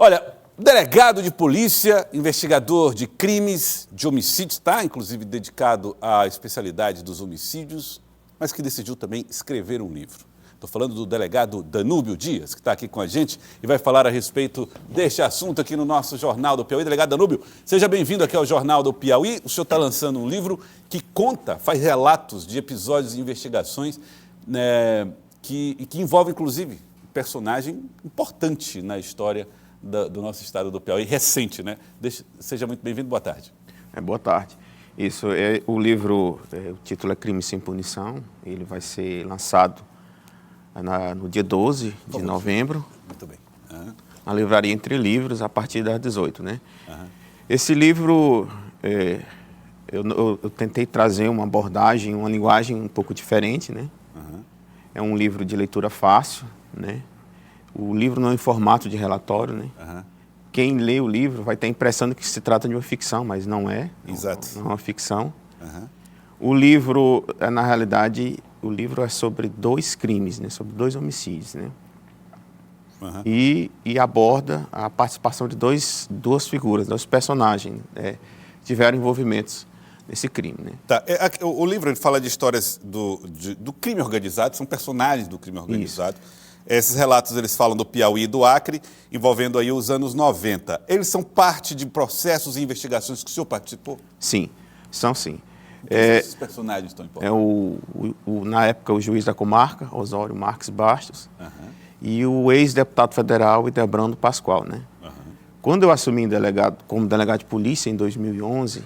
Olha, delegado de polícia, investigador de crimes, de homicídios, está inclusive dedicado à especialidade dos homicídios, mas que decidiu também escrever um livro. Estou falando do delegado Danúbio Dias, que está aqui com a gente e vai falar a respeito deste assunto aqui no nosso Jornal do Piauí. Delegado Danúbio, seja bem-vindo aqui ao Jornal do Piauí. O senhor está lançando um livro que conta, faz relatos de episódios e investigações que envolvem, inclusive, um personagem importante na história do nosso estado do Piauí, recente, né? Seja muito bem-vindo, boa tarde. Boa tarde. Isso, o livro, o título é Crime Sem Punição, ele vai ser lançado no dia 12 de novembro. Muito bem. Na livraria Entre Livros, a partir das 18, né? Esse livro, eu tentei trazer uma abordagem, uma linguagem um pouco diferente, né? É um livro de leitura fácil, né? O livro não é em formato de relatório, né? Quem lê o livro vai ter a impressão de que se trata de uma ficção, mas não é. Exato. Não é uma ficção. O livro, na realidade, o livro é sobre dois crimes, né? Sobre dois homicídios, né? E aborda a participação de duas figuras, dois personagens, tiveram envolvimentos nesse crime, né? Tá. O livro ele fala de histórias do crime organizado, são personagens do crime organizado. Isso. Esses relatos, eles falam do Piauí e do Acre, envolvendo aí os anos 90. Eles são parte de processos e investigações que o senhor participou? Sim, são sim. Esses personagens estão importantes? Na época, o juiz da comarca, Osório Marques Bastos, e o ex-deputado federal, Idebrando Pascoal, né? Quando eu assumi como delegado de polícia em 2011,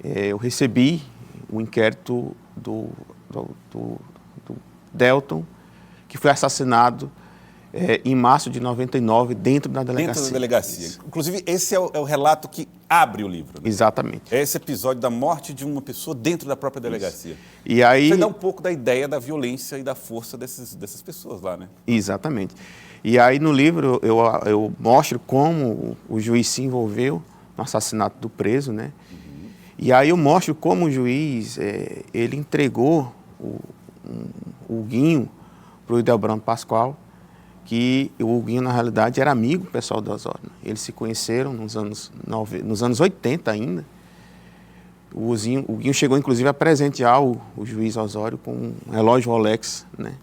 eu recebi o inquérito do Delton, que foi assassinado em março de 99, dentro da delegacia. Dentro da delegacia. Isso. Inclusive, esse é o relato que abre o livro, né? Exatamente. É esse episódio da morte de uma pessoa dentro da própria delegacia. Isso. E aí... Você dá um pouco da ideia da violência e da força dessas pessoas lá, né? Exatamente. E aí, no livro, eu mostro como o juiz se envolveu no assassinato do preso, né? E aí eu mostro como o juiz, ele entregou o Guinho para o Idebrando Pascoal, que o Guinho, na realidade, era amigo pessoal do Osório. Eles se conheceram nos anos 80 ainda. O Guinho chegou, inclusive, a presentear o juiz Osório com um relógio Rolex, né?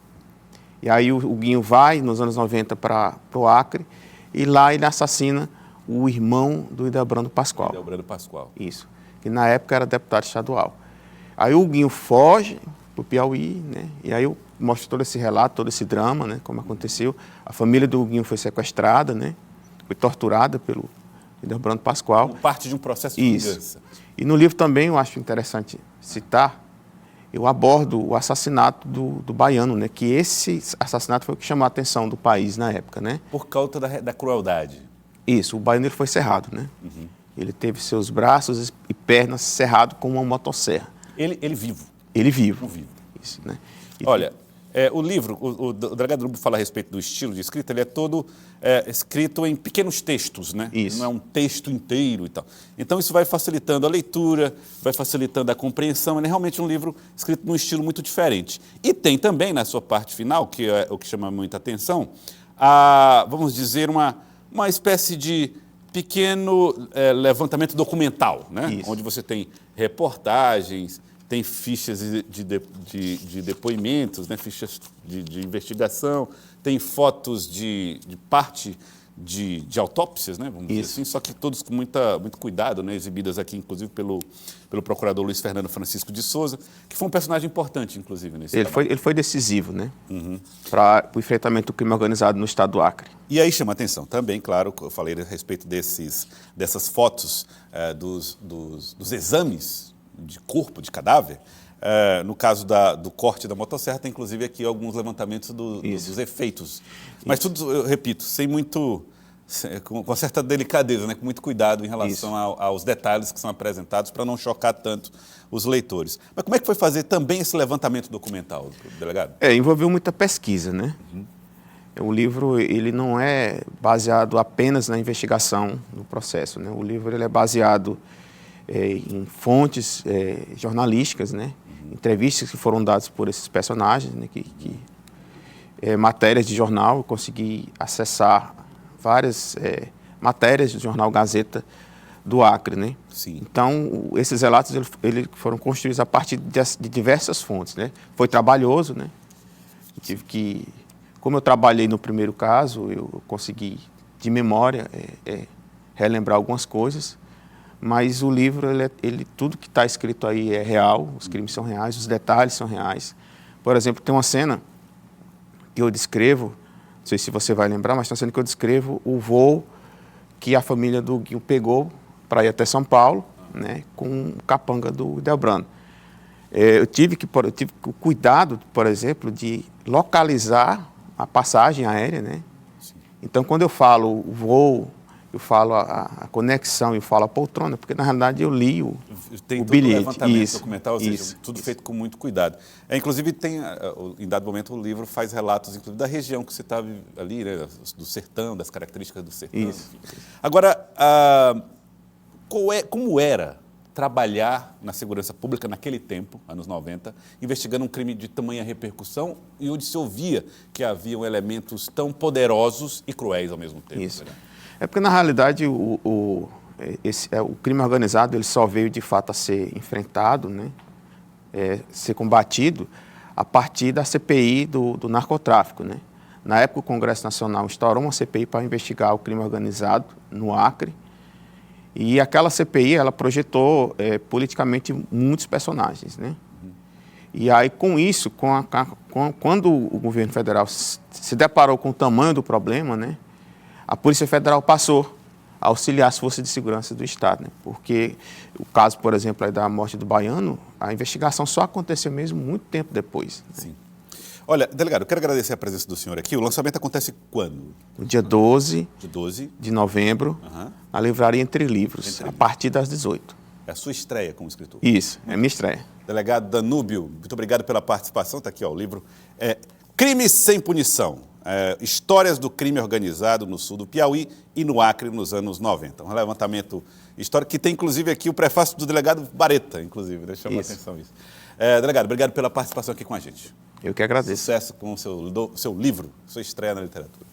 E aí o Guinho vai, nos anos 90, para o Acre, e lá ele assassina o irmão do Idebrando Pascoal. Idebrando Pascoal. Isso. Que na época era deputado estadual. Aí o Guinho foge para o Piauí, né? E aí eu mostro todo esse relato, todo esse drama, né? Como aconteceu. A família do Guinho foi sequestrada, né? Foi torturada pelo Idebrando Pascoal. Como parte de um processo de vingança. E no livro também eu acho interessante citar, eu abordo o assassinato do baiano, né? Que esse assassinato foi o que chamou a atenção do país na época, né? Por causa da crueldade. Isso, o baiano ele foi cerrado, né? Ele teve seus braços e pernas cerrados com uma motosserra. Ele vivo. Ele vivo. Vivo. Isso, né? Olha, o livro, o delegado Danúbio fala a respeito do estilo de escrita, ele é todo escrito em pequenos textos, né? Isso. Não é um texto inteiro e tal. Então isso vai facilitando a leitura, vai facilitando a compreensão. Ele é realmente um livro escrito num estilo muito diferente. E tem também, na sua parte final, que é o que chama muita atenção, vamos dizer, uma espécie de pequeno levantamento documental, né? Isso. Onde você tem reportagens, tem fichas de depoimentos, né? Fichas de investigação, tem fotos de parte de autópsias, né? Vamos dizer assim, só que todos com muito cuidado, né? Exibidas aqui, inclusive, pelo procurador Luiz Fernando Francisco de Souza, que foi um personagem importante, inclusive, nesse trabalho. Ele foi decisivo, né? Para o enfrentamento do crime organizado no estado do Acre. E aí chama atenção também, claro, eu falei a respeito dessas fotos dos exames de corpo, de cadáver. No caso do corte da motosserra, tem inclusive aqui alguns levantamentos dos efeitos. Mas tudo, eu repito, com certa delicadeza, né? Com muito cuidado em relação aos detalhes que são apresentados para não chocar tanto os leitores. Mas como é que foi fazer também esse levantamento documental, delegado? Envolveu muita pesquisa, né? O livro ele não é baseado apenas na investigação do processo, né? O livro ele é baseado em fontes jornalísticas, né? Entrevistas que foram dadas por esses personagens, né? Matérias de jornal, eu consegui acessar várias matérias do jornal Gazeta do Acre, né? Sim. Então, esses relatos eles foram construídos a partir de diversas fontes, né? Foi trabalhoso, né? Tive que, como eu trabalhei no primeiro caso, eu consegui, de memória, relembrar algumas coisas, mas o livro, tudo que está escrito aí é real, os crimes são reais, os detalhes são reais. Por exemplo, tem uma cena que eu descrevo, não sei se você vai lembrar, mas tem uma cena que eu descrevo o voo que a família do Guinho pegou para ir até São Paulo, né, com o capanga do Delbrando. Eu tive o cuidado, por exemplo, de localizar a passagem aérea, né? Então, quando eu falo o voo, eu falo a conexão, eu falo a poltrona, porque na realidade eu li o bilhete. Levantamento documental, ou seja, tudo feito com muito cuidado. Inclusive, em dado momento, o livro faz relatos, inclusive, da região que você estava ali, né, do sertão, das características do sertão. Isso. Agora, como era trabalhar na segurança pública naquele tempo, anos 90, investigando um crime de tamanha repercussão e onde se ouvia que haviam elementos tão poderosos e cruéis ao mesmo tempo? Isso. É porque, na realidade, o crime organizado ele só veio, de fato, a ser enfrentado, né? Ser combatido a partir da CPI do narcotráfico, né? Na época, o Congresso Nacional instaurou uma CPI para investigar o crime organizado no Acre. E aquela CPI, ela projetou politicamente muitos personagens, né? E aí, com isso, quando o governo federal se deparou com o tamanho do problema, né, a Polícia Federal passou a auxiliar as forças de segurança do Estado, né? Porque o caso, por exemplo, aí da morte do baiano, a investigação só aconteceu mesmo muito tempo depois. Sim. Olha, delegado, eu quero agradecer a presença do senhor aqui. O lançamento acontece quando? No dia 12 de novembro, na livraria Entre Livros, a partir das 18. É a sua estreia como escritor? Isso, é minha estreia. Delegado Danúbio, muito obrigado pela participação. Está aqui, ó, o livro Crimes Sem Punição. Histórias do crime organizado no sul do Piauí e no Acre nos anos 90. Um levantamento histórico que tem, inclusive, aqui o prefácio do delegado Bareta, inclusive, né? Chama a atenção isso. Delegado, obrigado pela participação aqui com a gente. Eu que agradeço. Sucesso com o seu livro, sua estreia na literatura.